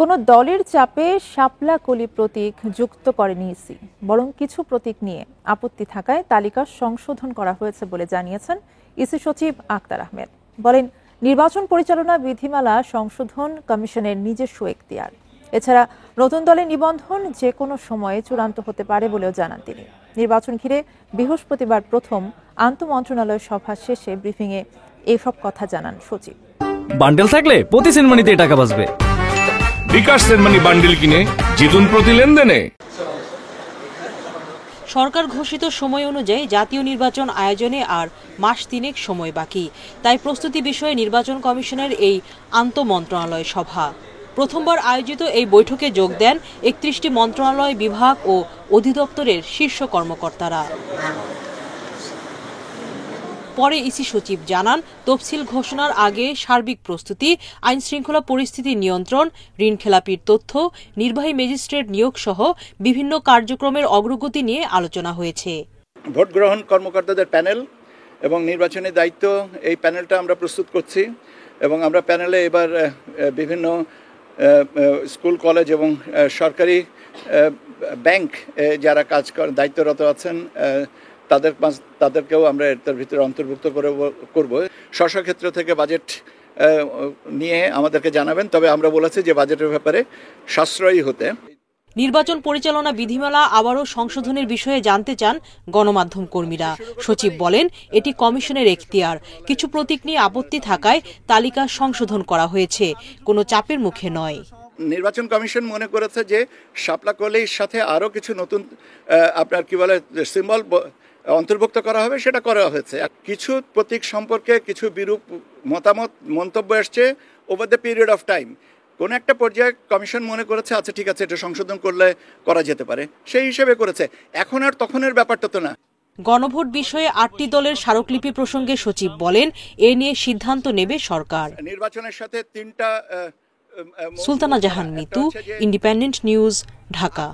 কোনো দলের চাপে শাপলা কলি প্রতীক যুক্ত করেনি ইসি, বরং কিছু প্রতীক নিয়ে আপত্তি থাকায় তালিকা সংশোধন করা হয়েছে বলে জানিয়েছেন ইসি সচিব আক্তার আহমেদ। বলেন, নির্বাচন পরিচালনা বিধিমালা সংশোধন কমিশনের নিজস্ব এখতিয়ার। এছাড়া নতুন দলের নিবন্ধন যে কোনো সময়ে চূড়ান্ত হতে পারে বলেও জানান তিনি। নির্বাচন ঘিরে বৃহস্পতিবার প্রথম আন্তঃমন্ত্রণালয় সভা শেষে ব্রিফিংয়ে এসব কথা জানান সচিব। বান্ডেল থাকলে প্রতি সেনমানিতে টাকা বাঁচবে। বিকাশ সেনমানি বান্ডেল কিনে জিতুন প্রতি লেনদেনে। সরকার ঘোষিত সময় অনুযায়ী জাতীয় নির্বাচন আয়োজনে আর মাস তিনেক সময় বাকি, তাই প্রস্তুতি বিষয়ে নির্বাচন কমিশনের এই আন্তঃমন্ত্রণালয় সভা। প্রথমবার আয়োজিত এই বৈঠকে যোগ দেন ৩১টি মন্ত্রণালয়, বিভাগ ও অধিদপ্তরের শীর্ষ কর্মকর্তারা। পরে ইসি সচিব জানান, তফসিল ঘোষণার আগে সার্বিক প্রস্তুতি, আইন শৃঙ্খলা পরিস্থিতি নিয়ন্ত্রণ, ঋণ খেলাপির তথ্য, নির্বাহী ম্যাজিস্ট্রেট নিয়োগ সহ বিভিন্ন কার্যক্রমের অগ্রগতি নিয়ে আলোচনা হয়েছে। ভোট গ্রহণ কর্মকর্তাদের প্যানেল এবং নির্বাচনী দায়িত্ব, এই প্যানেলটা আমরা প্রস্তুত করছি এবং আমরা প্যানেলে এবার বিভিন্ন স্কুল, কলেজ এবং সরকারি ব্যাংক যারা কাজ দায়িত্বরত আছেন তাদেরকেও আমরা এর ভিতরে অন্তর্ভুক্ত করব। স্ব ক্ষেত্র থেকে বাজেট নিয়ে আমাদেরকে জানাবেন, তবে আমরা বলেছি যে বাজেটের ব্যাপারে সাশ্রয়ী হতে। নির্বাচন পরিচালনা বিধিমালা আবারও সংশোধনের বিষয়ে জানতে চান গণমাধ্যম কর্মীরা। সচিব বলেন, এটি কমিশনের এখতিয়ার। কিছু প্রতীক নিয়ে আপত্তি থাকায় তালিকা সংশোধন করা হয়েছে, কোনো চাপের মুখে নয়। নির্বাচন কমিশন মনে করেছে যে শাপলা কলির সাথে আরও কিছু নতুন আপনার কি বলে সিম্বল অন্তর্ভুক্ত করা হবে, সেটা করা হয়েছে। কিছু প্রতীক সম্পর্কে কিছু বিরূপ মন্তব্য এসছে over the period of time. কোন একটা পর্যায়ে কমিশন মনে করেছে আচ্ছা ঠিক আছে, এটা সংশোধন করলে করা যেতে পারে, সেই হিসেবে করেছে। এখন আর তখনের ব্যাপারটা তো না। গণভোট বিষয়ে ৮টি দলের স্মারকলিপি প্রসঙ্গে সচিব বলেন, এ নিয়ে সিদ্ধান্ত নেবে সরকার। নির্বাচনের সাথে ৩টা। সুলতানা জাহান মিতু, ইন্ডিপেন্ডেন্ট নিউজ, ঢাকা।